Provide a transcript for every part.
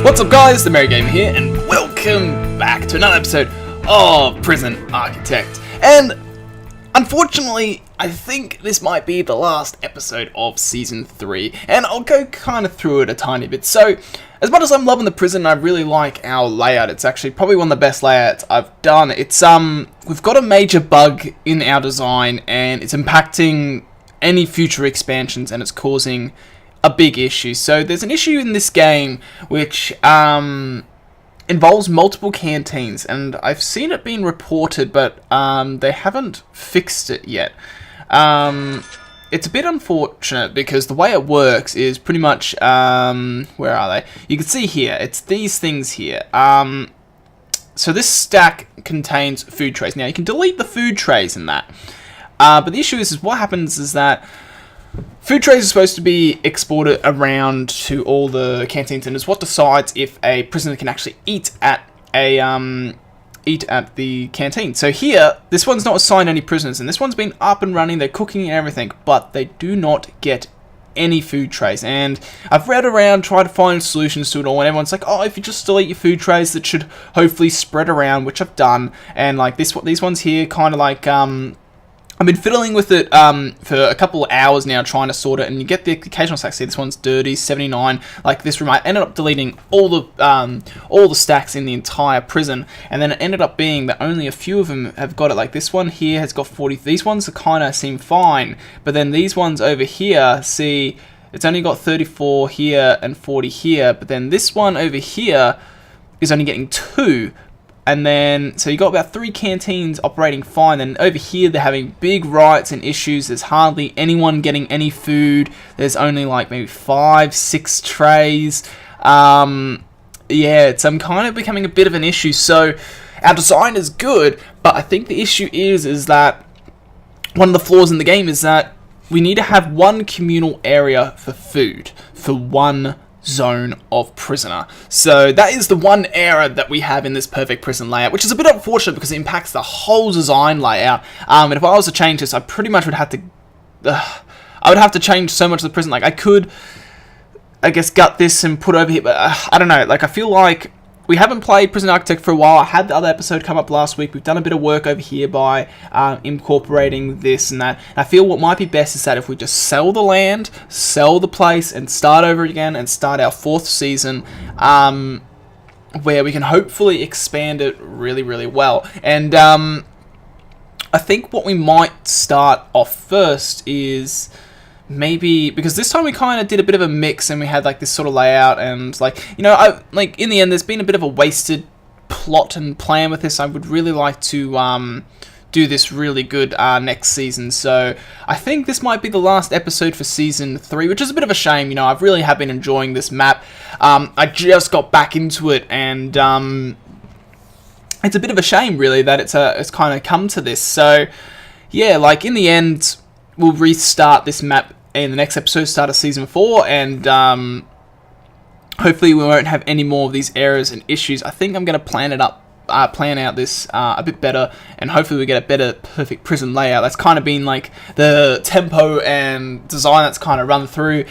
What's up guys, TheMerryGamer here, and welcome back to another episode of Prison Architect. And unfortunately, I think this might be the last episode of Season 3, and I'll go kind of through it a tiny bit. So, as much as I'm loving the prison, I really like our layout. It's actually probably one of the best layouts I've done. It's we've got a major bug in our design, and it's impacting any future expansions, and it's causing a big issue. So there's an issue in this game which involves multiple canteens, and I've seen it being reported, but they haven't fixed it yet. It's a bit unfortunate because the way it works is pretty much where are they? You can see here, it's these things here. So this stack contains food trays. Now you can delete the food trays in that, but the issue is what happens is that food trays are supposed to be exported around to all the canteens, and it's what decides if a prisoner can actually eat at the canteen. So here, this one's not assigned any prisoners, and this one's been up and running, they're cooking and everything, but they do not get any food trays. And I've read around, tried to find solutions to it all, and everyone's like, oh, if you just delete your food trays, that should hopefully spread around, which I've done. And like these ones here, kind of like I've been fiddling with it for a couple of hours now, trying to sort it, and you get the occasional stacks. See, this one's dirty, 79. Like this room, I ended up deleting all the stacks in the entire prison, and then it ended up being that only a few of them have got it. Like this one here has got 40. These ones kind of seem fine, but then these ones over here, see, it's only got 34 here and 40 here, but then this one over here is only getting 2. And then, so you got about 3 canteens operating fine. Then over here, they're having big riots and issues. There's hardly anyone getting any food. There's only like maybe 5, 6 trays. Yeah, it's kind of becoming a bit of an issue. So our design is good, but I think the issue is that one of the flaws in the game is that we need to have one communal area for food for one zone of prisoner. So that is the one error that we have in this perfect prison layout, which is a bit unfortunate because it impacts the whole design layout. And if I was to change this, I pretty much would have to I would have to change so much of the prison. Like I could, I guess, gut this and put over here, but I don't know, like I feel like we haven't played Prison Architect for a while. I had the other episode come up last week. We've done a bit of work over here by incorporating this and that. And I feel what might be best is that if we just sell the land, sell the place, and start over again and start our 4th season, where we can hopefully expand it really, really well. And I think what we might start off first is maybe, because this time we kind of did a bit of a mix and we had like this sort of layout, and like, you know, like in the end there's been a bit of a wasted plot and plan with this. I would really like to do this really good next season. So I think this might be the last episode for Season 3, which is a bit of a shame. You know, I've really have been enjoying this map. I just got back into it, and it's a bit of a shame really that it's kind of come to this. So yeah, like in the end we'll restart this map in the next episode, start of Season 4, and hopefully we won't have any more of these errors and issues. I think I'm going to plan out this a bit better, and hopefully we get a better perfect prison layout. That's kind of been like the tempo and design that's kind of run through.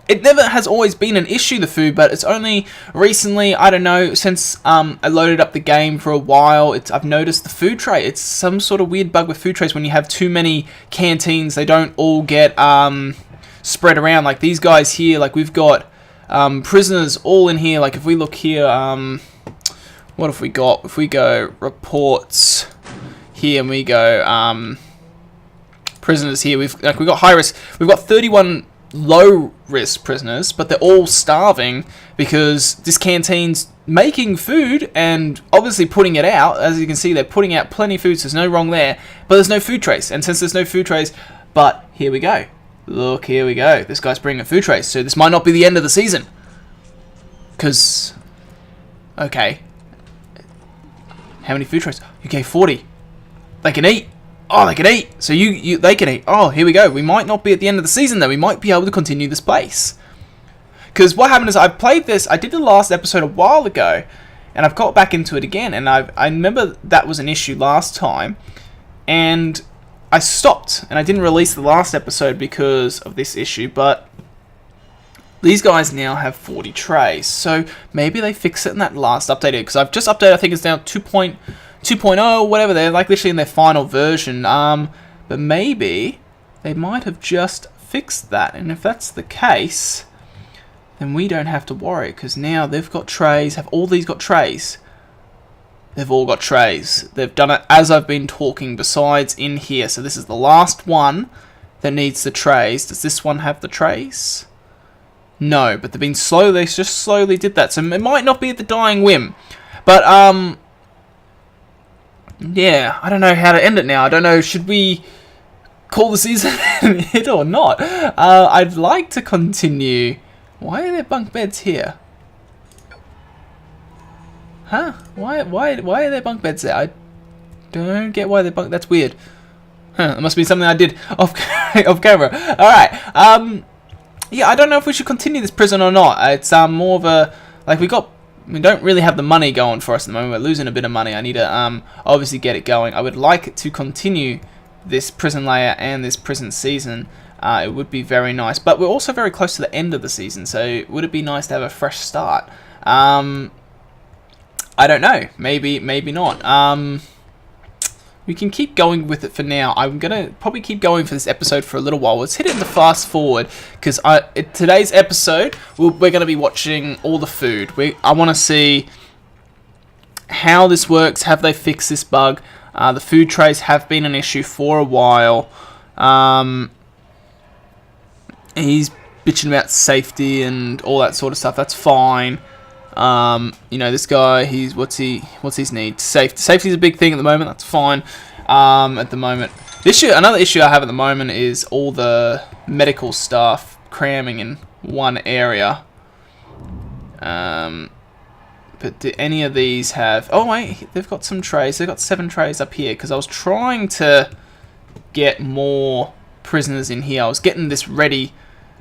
It never has always been an issue, the food, but it's only recently, I don't know, since I loaded up the game for a while, I've noticed the food tray. It's some sort of weird bug with food trays. When you have too many canteens, they don't all get spread around. Like these guys here, like we've got prisoners all in here. Like if we look here, what have we got? If we go reports here and we go prisoners here, we've got high risk. We've got 31 low risk prisoners, but they're all starving because this canteen's making food and obviously putting it out. As you can see, they're putting out plenty of food, so there's no wrong there, but there's no food trays. And since there's no food trays, but here we go, look, here we go, this guy's bringing food trays, so this might not be the end of the season, because okay, how many food trays? Okay, 40. They can eat. Oh, they can eat. So they can eat. Oh, here we go. We might not be at the end of the season, though. We might be able to continue this place. Because what happened is I played this. I did the last episode a while ago, and I've got back into it again. And I remember that was an issue last time, and I stopped and I didn't release the last episode because of this issue. But these guys now have 40 trays. So maybe they fix it in that last update here, because I've just updated, I think it's now 2.0, whatever, they're like literally in their final version. But maybe they might have just fixed that, and if that's the case, then we don't have to worry, because now they've got trays. Have all these got trays? They've all got trays. They've done it as I've been talking, besides in here. So this is the last one that needs the trays. Does this one have the trays? No, but they've been slow. They just slowly did that. So it might not be at the dying whim. But, yeah, I don't know how to end it now. I don't know, should we call the season it or not? I'd like to continue. Why are there bunk beds here? Huh? Why are there bunk beds there? I don't get why they're bunk. That's weird. Huh? It must be something I did off camera. All right. Yeah, I don't know if we should continue this prison or not. It's more of a like we don't really have the money going for us at the moment. We're losing a bit of money. I need to obviously get it going. I would like to continue this prison layer and this prison season. It would be very nice, but we're also very close to the end of the season. So would it be nice to have a fresh start? I don't know. Maybe not. We can keep going with it for now. I'm going to probably keep going for this episode for a little while. Let's hit it in the fast forward, because today's episode, we're going to be watching all the food. I want to see how this works. Have they fixed this bug? The food trays have been an issue for a while. He's bitching about safety and all that sort of stuff. That's fine. You know, this guy, what's his need? Safety's a big thing at the moment. That's fine. At the moment, another issue I have at the moment is all the medical staff cramming in one area. But do any of these have? Oh wait, they've got some trays. They've got 7 trays up here, because I was trying to get more prisoners in here. I was getting this ready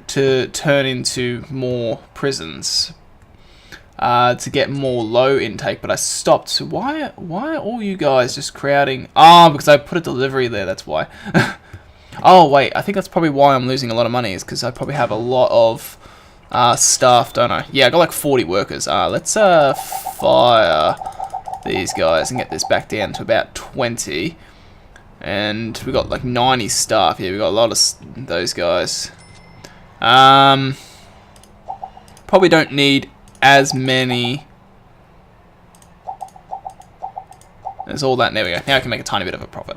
to turn into more prisons. To get more low intake, but I stopped. So why are all you guys just crowding? Because I put a delivery there, that's why. Oh wait, I think that's probably why I'm losing a lot of money, is because I probably have a lot of staff, don't I? Yeah, I got like 40 workers. Let's fire these guys and get this back down to about 20. And we got like 90 staff. Yeah, we got a lot of those guys. Probably don't need as many as all that. There we go. Now I can make a tiny bit of a profit.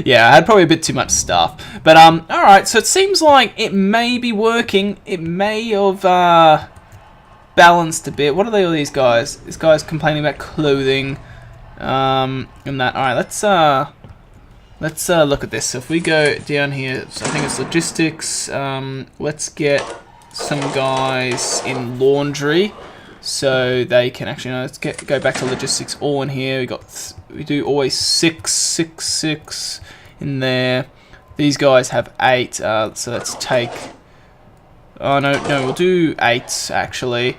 Yeah, I had probably a bit too much staff. But, alright, so it seems like it may be working. It may have balanced a bit. What are all these guys? This guy's complaining about clothing and that. Alright, let's look at this. So if we go down here, so I think it's logistics. Let's get some guys in laundry, so they can actually let's go back to logistics. All in here. We do always 6 in there. These guys have 8. So let's take. Oh no, we'll do 8 actually.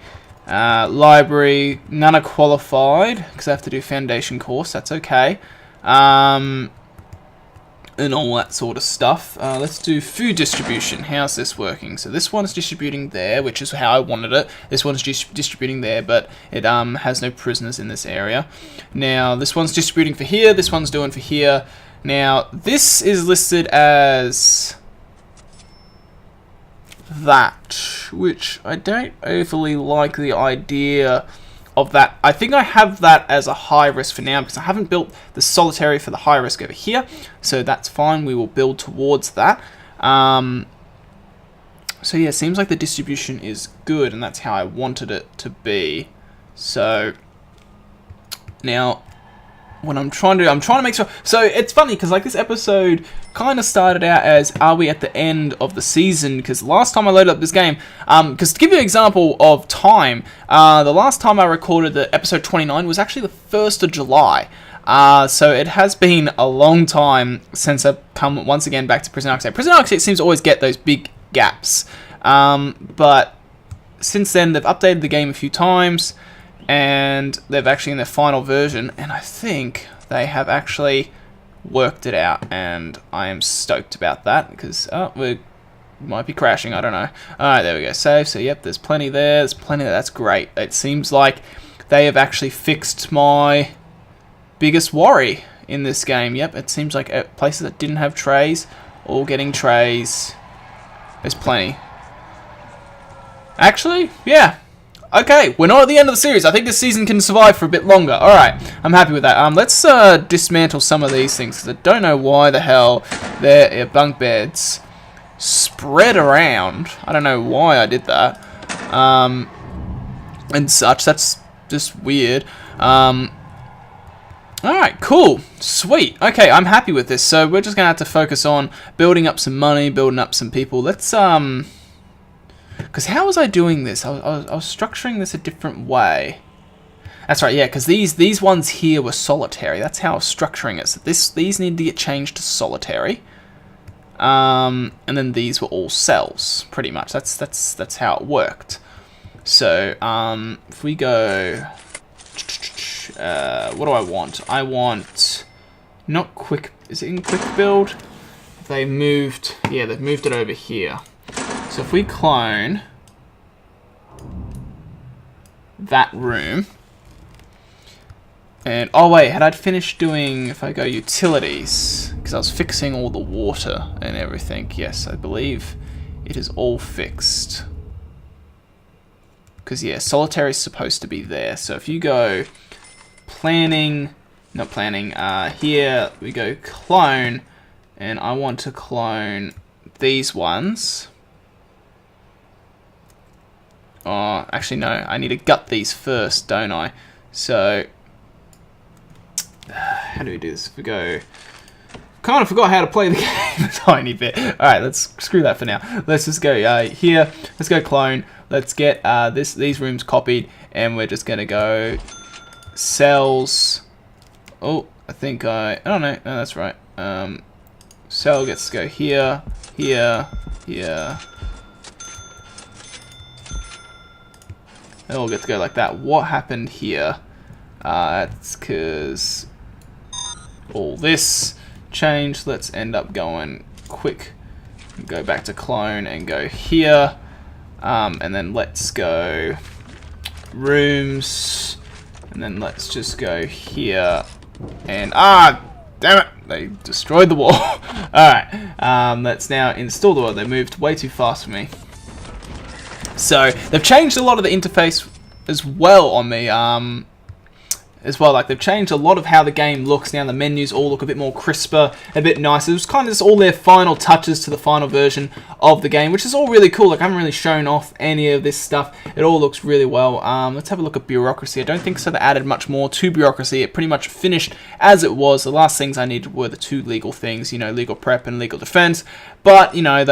Library, none are qualified because I have to do foundation course. That's okay. And all that sort of stuff. Let's do food distribution. How's this working? So this one's distributing there, which is how I wanted it. This one's distributing there, but it has no prisoners in this area. Now, this one's distributing for here. This one's doing for here. Now, this is listed as that, which I don't overly like the idea of that. I think I have that as a high risk for now, because I haven't built the solitary for the high risk over here, so that's fine. We will build towards that. So yeah, it seems like the distribution is good, and that's how I wanted it to be. So now what I'm trying to make sure. So it's funny because like this episode kind of started out as, are we at the end of the season? Because last time I loaded up this game, because to give you an example of time, the last time I recorded the episode 29 was actually the 1st of July. So it has been a long time since I've come once again back to Prison Architect. Prison Architect seems to always get those big gaps, but since then they've updated the game a few times, and they've actually in their final version, and I think they have actually worked it out, and I am stoked about that, because we're might be crashing. I don't know. Alright, there we go. Save. So, yep, there's plenty there. There's plenty there. That's great. It seems like they have actually fixed my biggest worry in this game. Yep, it seems like places that didn't have trays, all getting trays. There's plenty. Actually, yeah. Okay, we're not at the end of the series. I think this season can survive for a bit longer. Alright, I'm happy with that. Let's dismantle some of these things, because I don't know why the hell their bunk beds spread around. I don't know why I did that. And such. That's just weird. Alright, cool. Sweet. Okay, I'm happy with this. So we're just going to have to focus on building up some money, building up some people. Let's, because how was I doing this? I was structuring this a different way. That's right, yeah, because these ones here were solitary. That's how I was structuring it. So these need to get changed to solitary. And then these were all cells, pretty much. That's how it worked. So, if we go... what do I want? I want... Not quick... Is it in quick build? They moved... Yeah, they've moved it over here. So if we clone that room, and oh wait, had I finished doing, if I go utilities, because I was fixing all the water and everything, yes, I believe it is all fixed. Because yeah, solitary is supposed to be there. So if you go planning, not planning, here we go clone, and I want to clone these ones. Oh, actually no, I need to gut these first, don't I? So, how do we do this? We go... Kind of forgot how to play the game a tiny bit. Alright, let's screw that for now. Let's just go here, let's go clone, let's get these rooms copied, and we're just gonna go cells. Oh, I think oh no, no, that's right. Cell gets to go here, here, here. They all get to go like that. What happened here? It's because all this changed. Let's end up going quick. Go back to clone and go here. And then let's go rooms. And then let's just go here. And damn it! They destroyed the wall. Alright. Let's now install the wall. They moved way too fast for me. So they've changed a lot of the interface as well on me, as well. Like they've changed a lot of how the game looks now. The menus all look a bit more crisper, a bit nicer. It was kind of just all their final touches to the final version of the game, which is all really cool. Like I haven't really shown off any of this stuff. It all looks really well. Let's have a look at bureaucracy. I don't think so. They added much more to bureaucracy. It pretty much finished as it was. The last things I needed were the two legal things, you know, legal prep and legal defense. But you know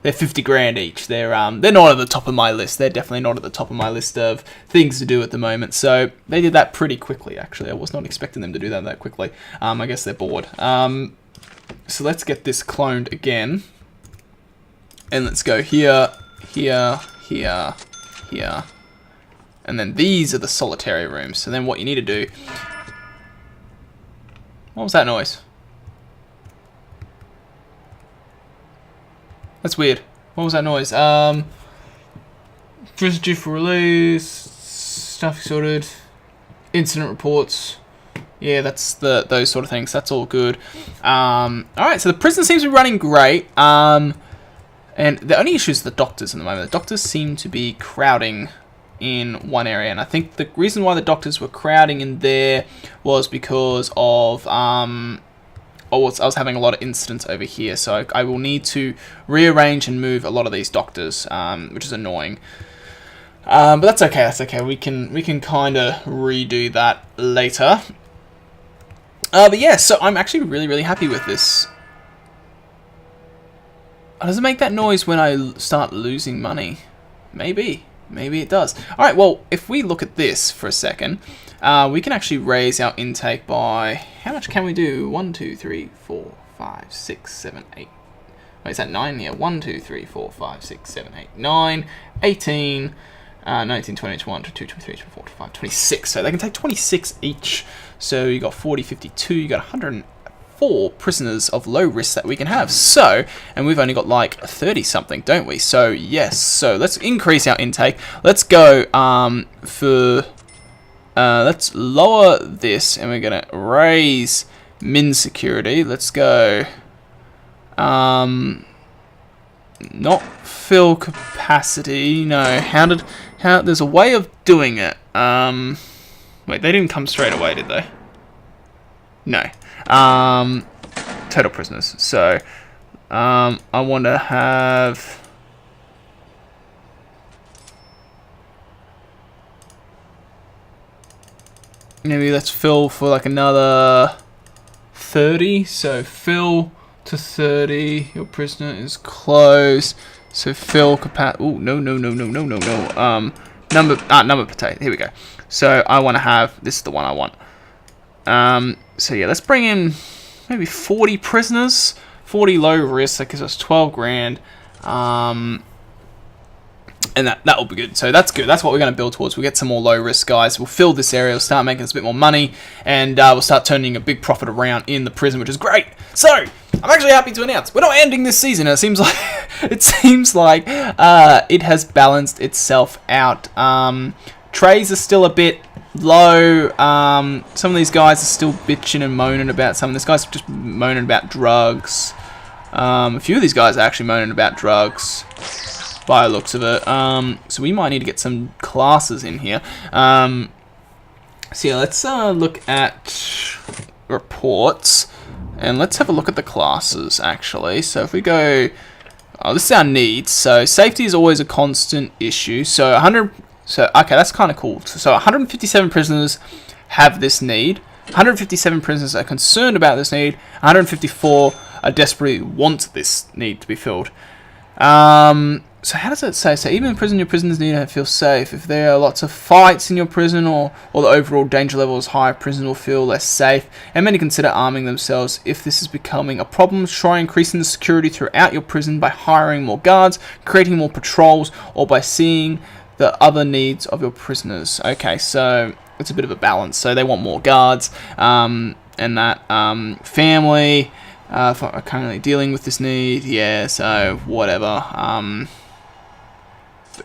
they're 50 grand each. They're not at the top of my list. They're definitely not at the top of my list of things to do at the moment. So they did that pretty quickly, actually. I was not expecting them to do that quickly. I guess they're bored. So let's get this cloned again. And let's go here, here, here, here. And then these are the solitary rooms. So then what you need to do... What was that noise? That's weird. What was that noise? Prisoner due for release. Stuff sorted. Incident reports. Yeah, that's those sort of things. That's all good. Alright, so the prison seems to be running great. And the only issue is the doctors at the moment. The doctors seem to be crowding in one area. And I think the reason why the doctors were crowding in there was because of... I was having a lot of incidents over here, so I will need to rearrange and move a lot of these doctors, which is annoying. But that's okay. That's okay. We can kind of redo that later. But yeah, so I'm actually really happy with this. Does it make that noise when I start losing money? Maybe it does. All right. Well, if we look at this for a second. We can actually raise our intake by... How much can we do? 1, 2, 3, 4, 5, 6, 7, 8. Wait, is that 9? Yeah, 1, 2, 3, 4, 5, 6, 7, 8, 9, 18, 19, 20, 21, 22, 23, 24, 25, 26. So they can take 26 each. So you got 40, 52, you got 4 prisoners of low risk that we can have. So, and we've only got like 30 something, don't we? So yes, so let's increase our intake. Let's go let's lower this, and we're gonna raise min security. Let's go not fill capacity. No, how there's a way of doing it. Wait, they didn't come straight away, did they? No. Total prisoners. So I want to have maybe let's fill for like another 30. So fill to 30. Your prisoner is closed. So fill capacity. Oh no. Number potato. Here we go. So I want to have this is the one I want. So yeah, let's bring in maybe 40 prisoners. 40 low risk. That gives us 12 grand. And that will be good. So that's good. That's what we're going to build towards. We'll get some more low risk guys. We'll fill this area. We'll start making us a bit more money, and we'll start turning a big profit around in the prison, which is great. So I'm actually happy to announce we're not ending this season. It seems like it has balanced itself out. Trays are still a bit low. Some of these guys are still bitching and moaning about some of this guy's just moaning about drugs. A few of these guys are actually moaning about drugs by the looks of it. So we might need to get some classes in here. So yeah, let's look at reports, and let's have a look at the classes actually. So if we go, this is our needs. So safety is always a constant issue. So 100. So okay, that's kind of cool. So 157 prisoners have this need. 157 prisoners are concerned about this need. 154 are desperately want this need to be filled. So how does it say? So even in prison, your prisoners need to feel safe. If there are lots of fights in your prison, or the overall danger level is high, prisoners will feel less safe, and many consider arming themselves. If this is becoming a problem, try increasing the security throughout your prison by hiring more guards, creating more patrols, or by seeing the other needs of your prisoners. Okay, so it's a bit of a balance. So they want more guards, and that family are currently dealing with this need. Yeah, so whatever.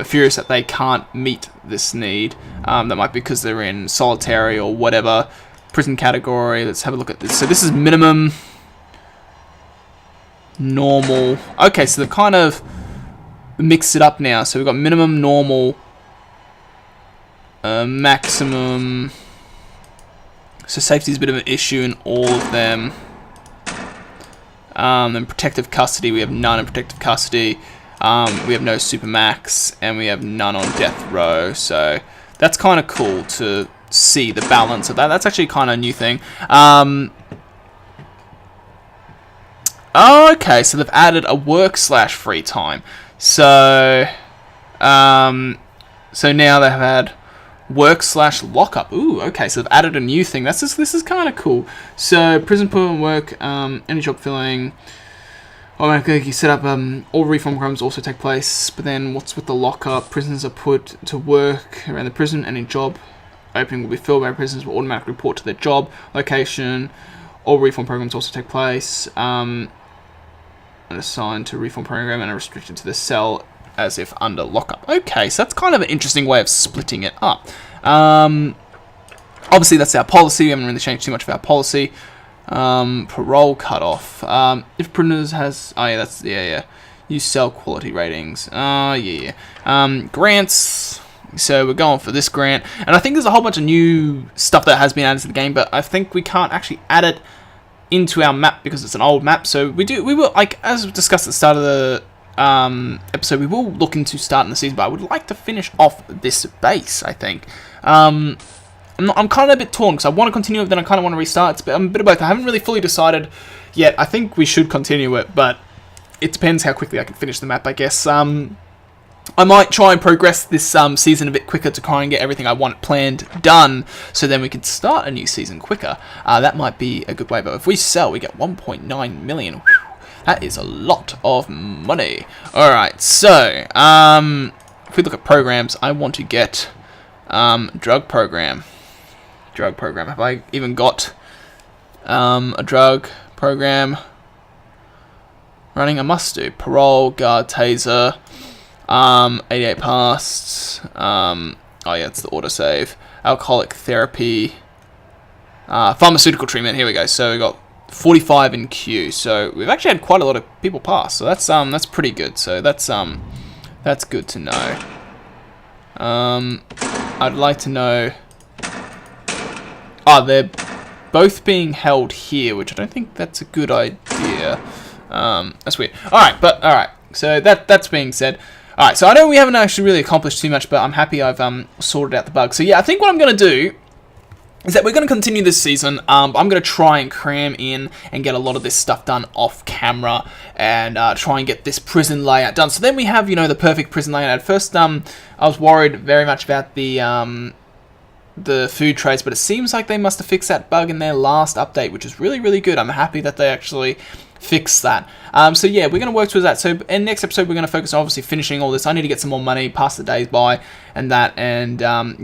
Furious that they can't meet this need. That might be because they're in solitary or whatever prison category. Let's have a look at this. So this is minimum, normal. Okay, so they've kind of mixed it up now. So we've got minimum, normal, maximum. So safety is a bit of an issue in all of them. Then protective custody, we have none in protective custody. We have no supermax, and we have none on death row. So that's kind of cool to see the balance of that. That's actually kind of a new thing. Okay, so they've added a work/free time. So so now they have had work/lockup. Ooh, okay, so they've added a new thing. This is kind of cool. So prison permanent work, any job filling. Automatically you set up all reform programs also take place, but then what's with the lockup? Prisoners are put to work around the prison, and any job opening will be filled by prisoners will automatically report to their job location. All reform programs also take place, and assigned to reform program and are restricted to the cell as if under lockup. Okay, so that's kind of an interesting way of splitting it up. Obviously that's our policy. We haven't really changed too much of our policy. Parole cutoff. If prisoners has, use cell quality ratings. Grants. So we're going for this grant, and I think there's a whole bunch of new stuff that has been added to the game, but I think we can't actually add it into our map because it's an old map. So we will, like as we discussed at the start of the episode, we will look into starting the season, but I would like to finish off this base. I think. I'm kind of a bit torn because I want to continue it, then I kind of want to restart. It's a bit of both. I haven't really fully decided yet. I think we should continue it, but it depends how quickly I can finish the map, I guess. I might try and progress this season a bit quicker to try and get everything I want planned done, so then we can start a new season quicker. That might be a good way, but if we sell, we get 1.9 million. Whew, that is a lot of money. Alright, so, if we look at programs, I want to get drug program. Have I even got a drug program. Running a must do. Parole, guard, taser. 88 passed. Oh yeah, it's the autosave. Alcoholic therapy. Pharmaceutical treatment. Here we go. So we got 45 in queue. So we've actually had quite a lot of people pass. So that's pretty good. So that's good to know. I'd like to know. They're both being held here, which I don't think that's a good idea. That's weird. Alright, so that's being said. Alright, so I know we haven't actually really accomplished too much, but I'm happy I've sorted out the bug. So yeah, I think what I'm going to do is that we're going to continue this season. I'm going to try and cram in and get a lot of this stuff done off camera and try and get this prison layout done. So then we have, the perfect prison layout. At first, I was worried very much about the food trays, but it seems like they must have fixed that bug in their last update, which is really, really good. I'm happy that they actually fixed that. So yeah, we're going to work towards that. So in next episode, we're going to focus on obviously finishing all this. I need to get some more money, pass the days by, and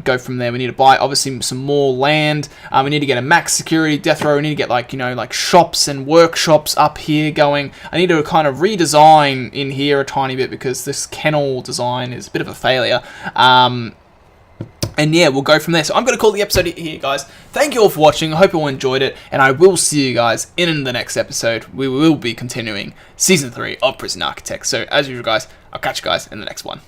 go from there. We need to buy obviously some more land. We need to get a max security death row. We need to get like shops and workshops up here going. I need to kind of redesign in here a tiny bit because this kennel design is a bit of a failure. And yeah, we'll go from there. So I'm going to call the episode here, guys. Thank you all for watching. I hope you all enjoyed it. And I will see you guys in the next episode. We will be continuing Season 3 of Prison Architect. So as usual, guys, I'll catch you guys in the next one.